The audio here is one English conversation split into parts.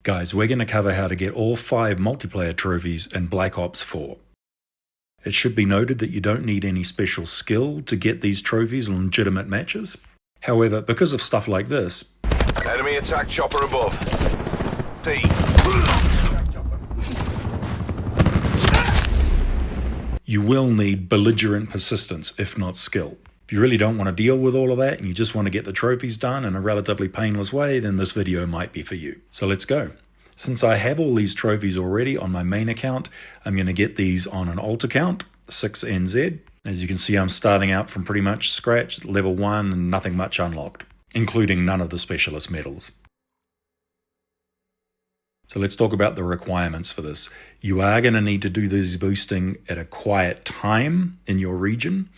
Guys, we're going to cover how to get all 5 multiplayer trophies in Black Ops 4. It should be noted that you don't need any special skill to get these trophies in legitimate matches. However, because of stuff like this... Enemy attack chopper above. D. You will need belligerent persistence, if not skill. If you really don't want to deal with all of that and you just want to get the trophies done in a relatively painless way, then this video might be for you. So let's go. Since I have all these trophies already on my main account, I'm going to get these on an alt account, 6NZ. As you can see, I'm starting out from pretty much scratch, level 1, and nothing much unlocked, including none of the specialist medals. So let's talk about the requirements for this. You are going to need to do this boosting at a quiet time in your region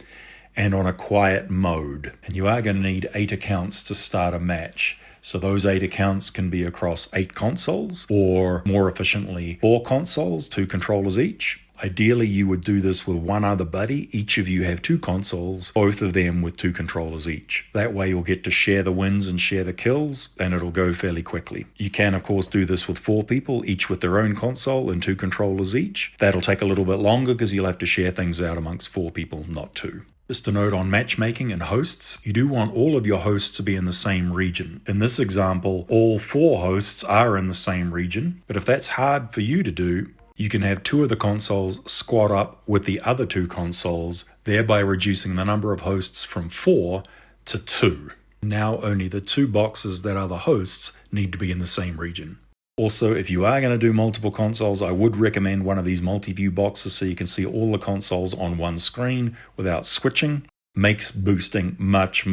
and on a quiet mode. And you are going to need 8 accounts to start a match. So those 8 accounts can be across 8 consoles, or more efficiently 4 consoles, 2 controllers each. Ideally, you would do this with one other buddy. Each of you have 2 consoles, both of them with 2 controllers each. That way you'll get to share the wins and share the kills, and it'll go fairly quickly. You can, of course, do this with 4 people, each with their own console and 2 controllers each. That'll take a little bit longer because you'll have to share things out amongst 4 people, not 2. Just a note on matchmaking and hosts, you do want all of your hosts to be in the same region. In this example, all 4 hosts are in the same region, but if that's hard for you to do, you can have 2 of the consoles squad up with the other 2 consoles, thereby reducing the number of hosts from 4 to 2. Now only the 2 boxes that are the hosts need to be in the same region. Also, if you are going to do multiple consoles, I would recommend one of these MultiView boxes so you can see all the consoles on one screen without switching. Makes boosting much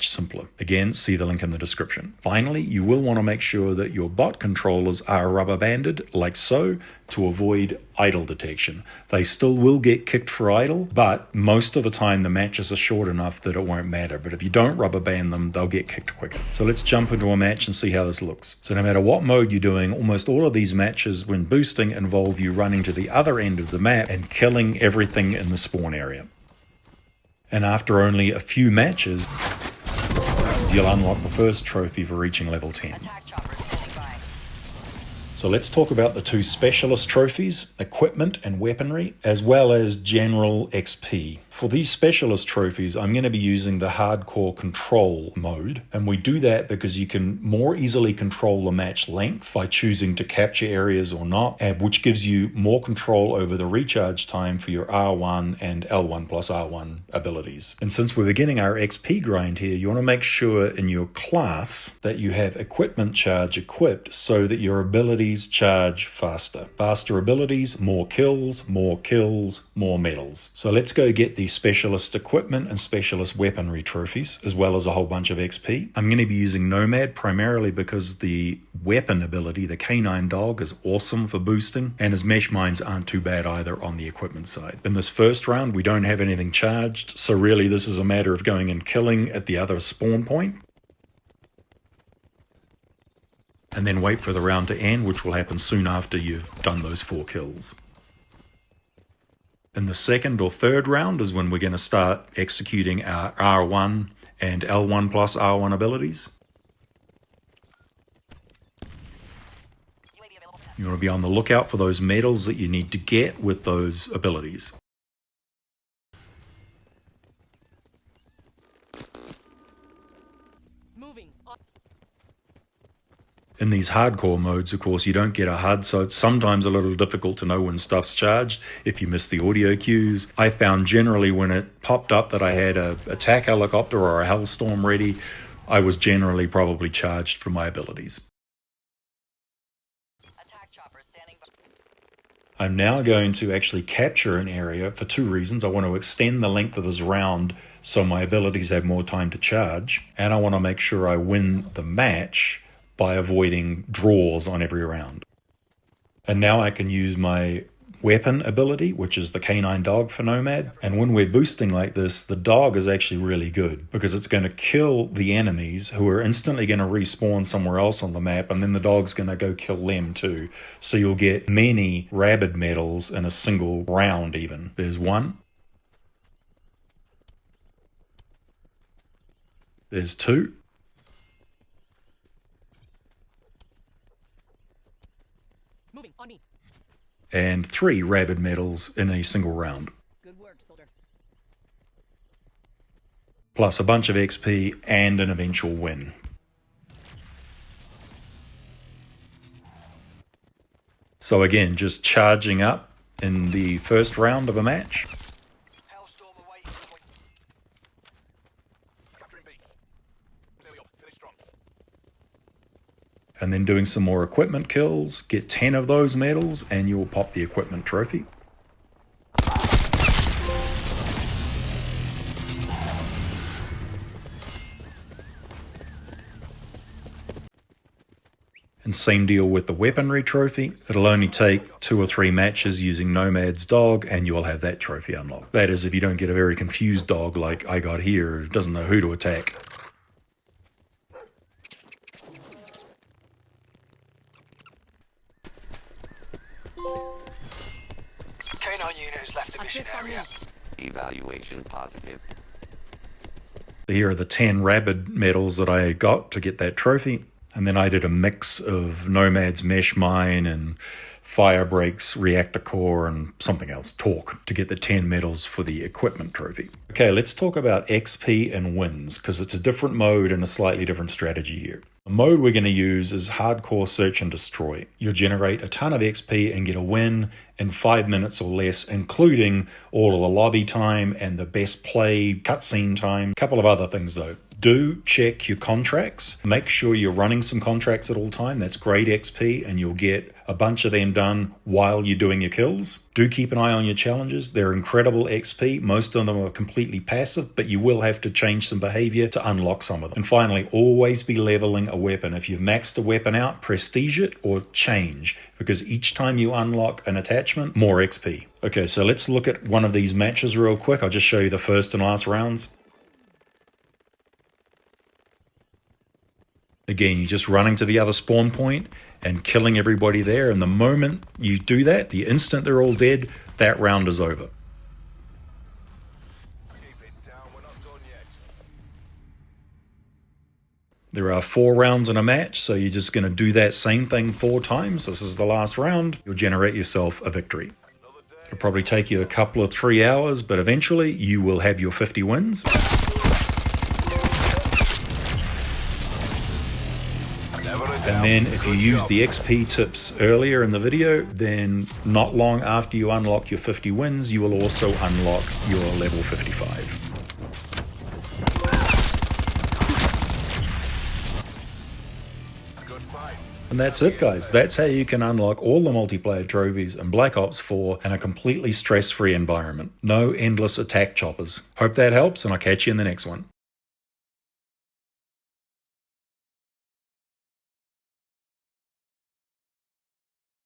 simpler. Again, see the link in the description. Finally, you will want to make sure that your bot controllers are rubber banded, like so, to avoid idle detection. They still will get kicked for idle, but most of the time the matches are short enough that it won't matter. But if you don't rubber band them, they'll get kicked quicker. So let's jump into a match and see how this looks. So no matter what mode you're doing, almost all of these matches when boosting involve you running to the other end of the map and killing everything in the spawn area. And after only a few matches, you'll unlock the first trophy for reaching level 10. So let's talk about the 2 specialist trophies, equipment and weaponry, as well as general XP. For these specialist trophies, I'm going to be using the hardcore control mode, and we do that because you can more easily control the match length by choosing to capture areas or not, which gives you more control over the recharge time for your R1 and L1 plus R1 abilities. And since we're beginning our XP grind here, you want to make sure in your class that you have equipment charge equipped so that your abilities charge faster. Faster abilities, more kills, more medals. So let's go get the specialist equipment and specialist weaponry trophies, as well as a whole bunch of XP. I'm going to be using Nomad primarily because the weapon ability, the canine dog, is awesome for boosting, and his mesh mines aren't too bad either on the equipment side. In this first round, we don't have anything charged, so really this is a matter of going and killing at the other spawn point, and then wait for the round to end, which will happen soon after you've done those 4 kills. In the second or third round is when we're going to start executing our R1 and L1 plus R1 abilities. You want to be on the lookout for those medals that you need to get with those abilities. In these hardcore modes, of course, you don't get a HUD, so it's sometimes a little difficult to know when stuff's charged if you miss the audio cues. I found generally when it popped up that I had a attack helicopter or a hellstorm ready, I was generally probably charged for my abilities. I'm now going to actually capture an area for 2 reasons. I want to extend the length of this round so my abilities have more time to charge, and I want to make sure I win the match by avoiding draws on every round. And now I can use my weapon ability, which is the canine dog for Nomad. And when we're boosting like this, the dog is actually really good because it's going to kill the enemies who are instantly going to respawn somewhere else on the map, and then the dog's going to go kill them too. So you'll get many rabid medals in a single round even. There's 1. There's 2. Moving on me. and 3 rabid medals in a single round. Good work, soldier. Plus a bunch of XP and an eventual win. So again, just charging up in the first round of a match. Hellstorm away. Capturing B. Nearly up. Finish strong. And then doing some more equipment kills, get 10 of those medals, and you'll pop the equipment trophy. And same deal with the weaponry trophy. It'll only take 2 or 3 matches using Nomad's dog, and you'll have that trophy unlocked. That is, if you don't get a very confused dog like I got here, who doesn't know who to attack. K9 unit has left the mission Assist on me. area. Evaluation positive. Here are the 10 rabid medals that I got to get that trophy. And then I did a mix of Nomad's mesh mine and Firebreak's reactor core and something else, torque, to get the 10 medals for the equipment trophy. Okay, let's talk about XP and wins, because it's a different mode and a slightly different strategy here. The mode we're going to use is hardcore search and destroy. You'll generate a ton of XP and get a win in 5 minutes or less, including all of the lobby time and the best play cutscene time. A couple of other things though. Do check your contracts. Make sure you're running some contracts at all time. That's great XP and you'll get a bunch of them done while you're doing your kills. Do keep an eye on your challenges. They're incredible XP. Most of them are completely passive, but you will have to change some behavior to unlock some of them. And finally, always be leveling a weapon. If you've maxed a weapon out, prestige it or change, because each time you unlock an attachment, more XP. Okay, so let's look at one of these matches real quick. I'll just show you the first and last rounds. Again, you're just running to the other spawn point and killing everybody there. And the moment you do that, the instant they're all dead, that round is over. Keep it down. We're not done yet. There are 4 rounds in a match, so you're just going to do that same thing 4 times. This is the last round. You'll generate yourself a victory. It'll probably take you a couple of 3 hours, but eventually you will have your 50 wins. And then if you use the XP tips earlier in the video, then not long after you unlock your 50 wins, you will also unlock your level 55. Good fight. And that's it, guys. That's how you can unlock all the multiplayer trophies in Black Ops 4 in a completely stress-free environment. No endless attack choppers. Hope that helps, and I'll catch you in the next one.